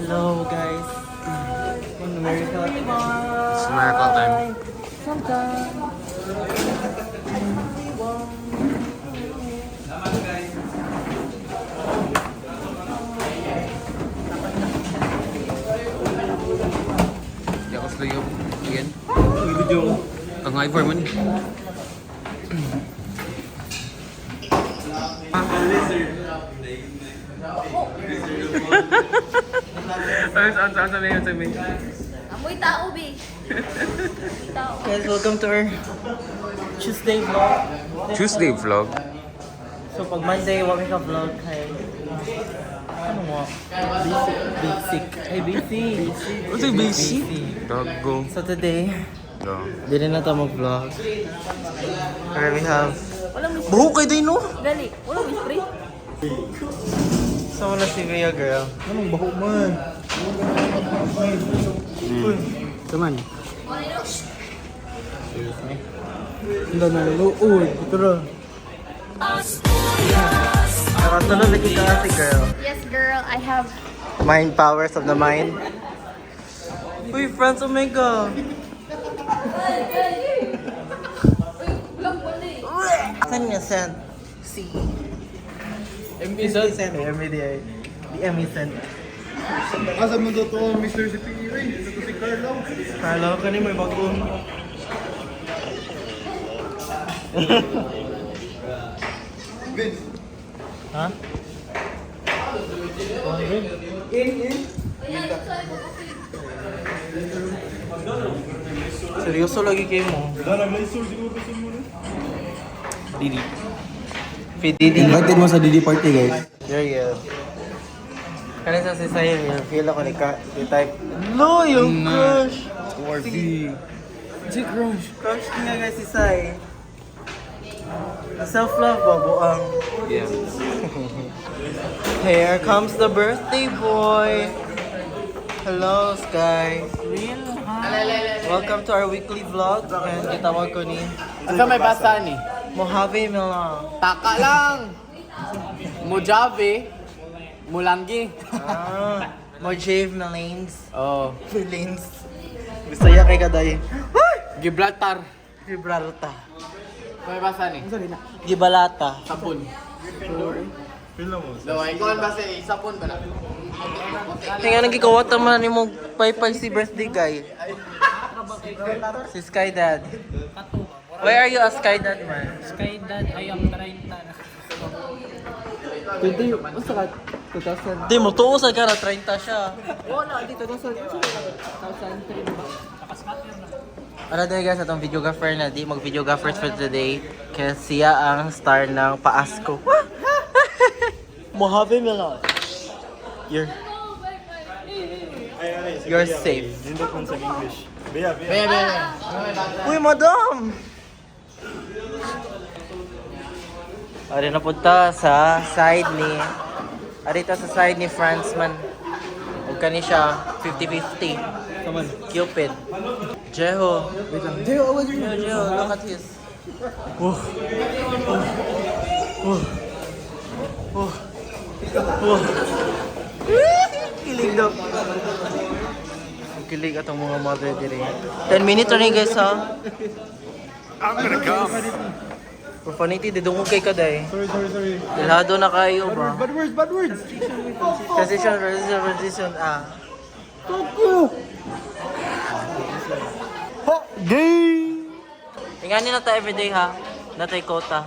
Hello guys. Numerical. It's miracle time. Yakas lang yung again. Ang high for money. Saan sabihin? Amoy tao, be. Tao. Guys, welcome to our Tuesday vlog. Tuesday vlog. So pag Monday, wag ka vlog kay ano mo? Basic. Ay, basic. What's a basic? Dago. So today, Dago. di rin na tayo mag-vlog. Here we have Walang miss. buhok kay din, no? Dali. Walang miss, pre. Sama na si Via girl. Anong buhok man? Kaman. Hindi na luod. Ito na. Nakatulog lagi ka kasi girl. Yes, girl. I have... Mind powers of the mind. Uy, Franz Omega. Saan niya send? Si... MB send. MBDA. The MB send. Asa mo to Mr. CPE? Ito si Carlo. Carlo, kani may bagong. Vince. Ha? Seryoso lagi kayo mo. Nag-laser siguro sa mo na. Didi. Didi. Invited mo sa Didi party, guys. There you go. Kanina si Sayo, yung feel ako ni type. No, yung crush. Or Si crush. Crush niya guys si Sai. Self-love ba, buang? Yeah. Here comes the birthday boy. Hello, Sky. Welcome to our weekly vlog. And itawag ko ni Asa may basa ni? Mojave Milan. Taka lang! Mojave, Mulanggi. Mojave Milans. Oh, Milans. Bisaya kay Kaday. Gibraltar. Gibraltar. May basa ni? Gibalata. Sapon. Daw, ikaw ang basa eh, sapon ba na? Kaya nang gikawat naman ni mong paypay si birthday guy. Si Sky Dad. Why are you a Sky Dad man? Sky Dad ay ang 30 na. 20, usa ka? 2000. Di mo tuo sa cara 30 siya. Wala, dito 2003 ba? Ano tayo guys, itong videographer na di mag-videographer for today. Kaya siya ang star ng Paasko. Mojave Milan. You're safe. Nindot man sa English. Bea. Bebe. Uy, madam! Ari na punta sa side ni... Arita sa side ni Franzman. Huwag ka ni siya 50-50. Kaman. Cupid. Jeho. Wait lang. Jeo, awas yun. Jeho, look at his. Oh. Oh. Oh. Oh. Kilig daw. Kilig atong mga mother dire. 10 minutes na guys ha. I'm gonna come. Profanity, didungog kay Kaday. Sorry. Ilhado na kayo ba? Bad words. Position, position, Gay! Inganin na tayo everyday ha. Natay kota.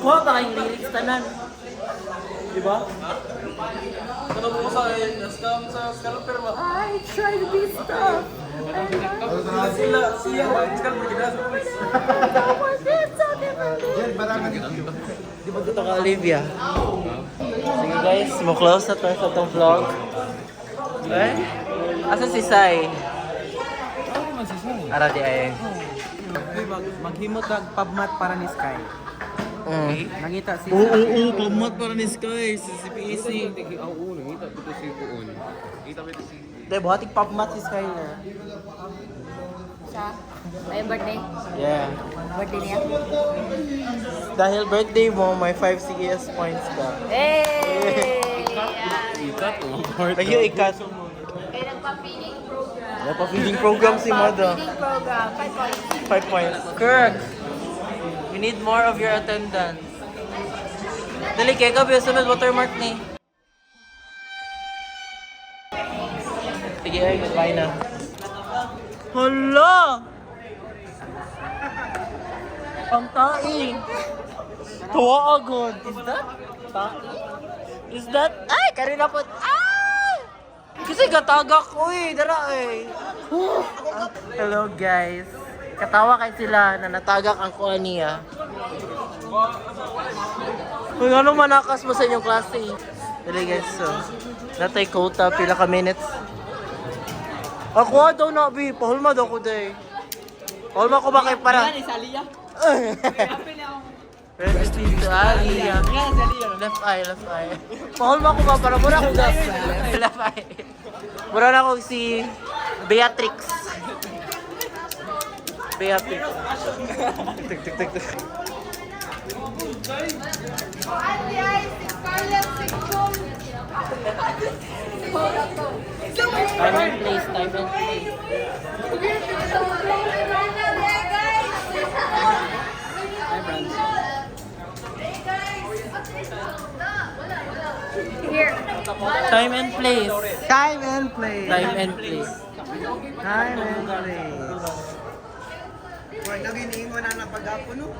Kuha ba kayong lyrics tanan? Diba? I try to be stuff. Di ba dito ka Olivia? Sige guys, mo-close na tayo sa itong vlog. Eh? Asa si Sai? Ara di ay. Maghimot ang pubmat para ni Sky. Nangita si Pamat para ni Sky, si CPEC. Ito si Kuon. Dahil buhating pamat si Skyler. Sa may birthday. Yeah. Birthday niya. Dahil birthday mo, may 5 CES points ka. Hey! Ikat, Lagi ikat. Kaya nagpa-feeding program. Nagpa-feeding program si Mado. Feeding program. 5 points. 5 points. Kirk! We need more of your attendance. Dali, kaya gabi, sunod watermark ni. Sige, ay, goodbye na. Hala! Ang taing! Tuwa agad! Is that? Taing? Is that? Ay! Karina po! Ay! Kasi gatagak ko eh! Dara eh! Hello guys! Katawa kay sila na natagak ang kuha niya. Kung anong manakas mo sa inyong klase. Dali guys, so natay quota, pila ka minutes. Ako daw na, bi. Pahulma daw ko day. Pahulma ko ba kay para? Yan, isa Aliyah. Resting to Aliyah. Left eye, left eye. Pahulma ko ba para mura ko daw. Left eye. Mura na ko si Beatrix. Beatrix. Tuk, tuk, tuk, tuk. Time and place, time and place. Here. Time and place. Time and play. Time and place. Time and play. Wala naging ingon na napagapo no?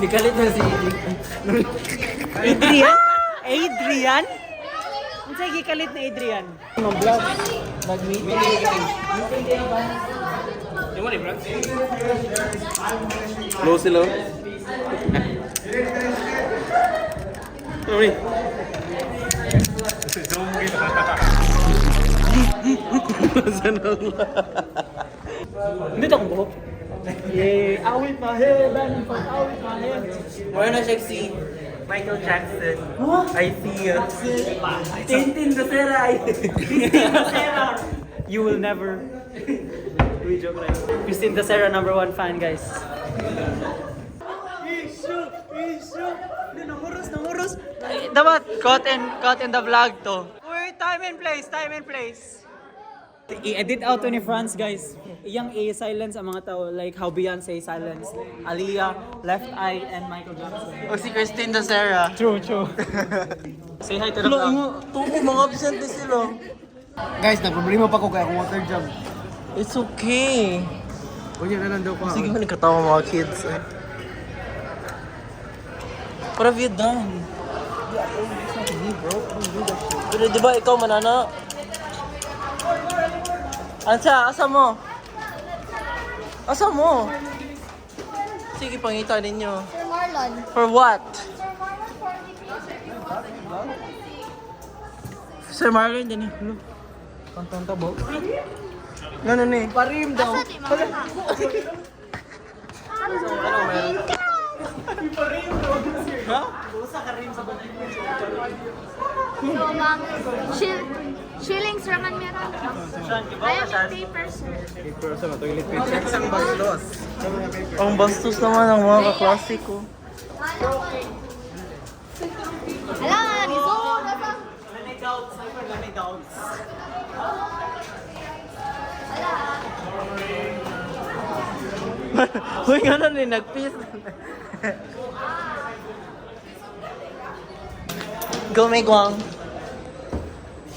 Dikalit na si Adrian? Adrian? Unsa gikalit na Adrian? Mag-meeting. Low sila. Sorry. Hindi akong buhok. Yeah, awit my head, man. Awit my head. Wala na siya si Michael Jackson. I see you. Tintin Becerra. Christine Becerra. You will never. We joke like. Christine Becerra, #1 fan, guys. Nanguros. Dapat caught in the vlog to. Uy, time and place. I-edit out to ni France, guys. Iyang silence ang mga tao, like how Beyonce silence Aliyah, Left Eye, and Michael Jackson. O si Christine Becerra. True. Say hi to the vlog. Tuko mga absent na sila. Guys, nagproblema pa ko kaya akong water jam. It's okay. Kunya na lang daw pa. Sige man katawa mga kids. Eh. What have you done? Pero di ba ikaw manana? Ansa, asa mo? Asa mo? Sige, pangita ninyo. Sir Marlon. For what? Sir Marlon, din eh. Tonton tabo. Ganun eh. Parim daw. Asa di mga So, ma'am, shillings raman meron. I have paper, sir. Isang bastos. Ang bastos naman ng mga kaklase ko. Ala, riso. May doubts. Uy, ganun eh, nag-peace. Go, may guwang.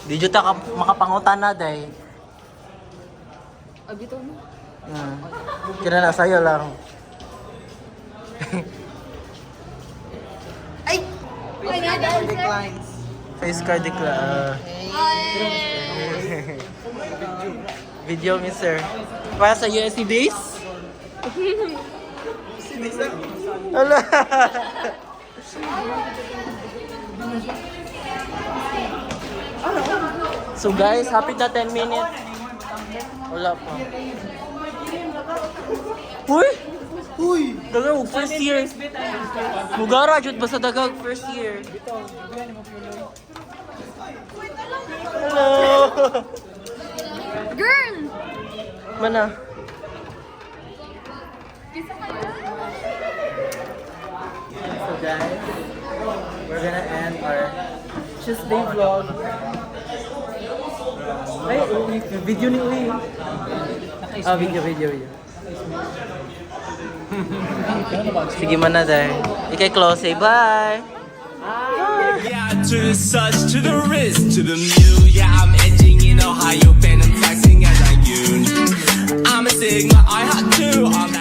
Di dyan ta makapangutan na, day. Abito mo. Kira na, sa'yo lang. Ay! Ay, na, Declines. Face card declare. Video, mister. Para sa USC base? Ala! So guys, happy na 10 minutes. Wala pa. Uy! Uy! Dagag, first year. Mugara, jud ba sa dagag, first year. Hello! Girl! Mana? So guys, we're gonna end our Tuesday vlog. Ay, video ni Uy. Ah, video. Sige man na dahil. Ikay close, say bye! Yeah, to the such, to the wrist, to the mule. Yeah, I'm edging in Ohio, fantasizing as I goon. I'm a Sigma, I had two. I'm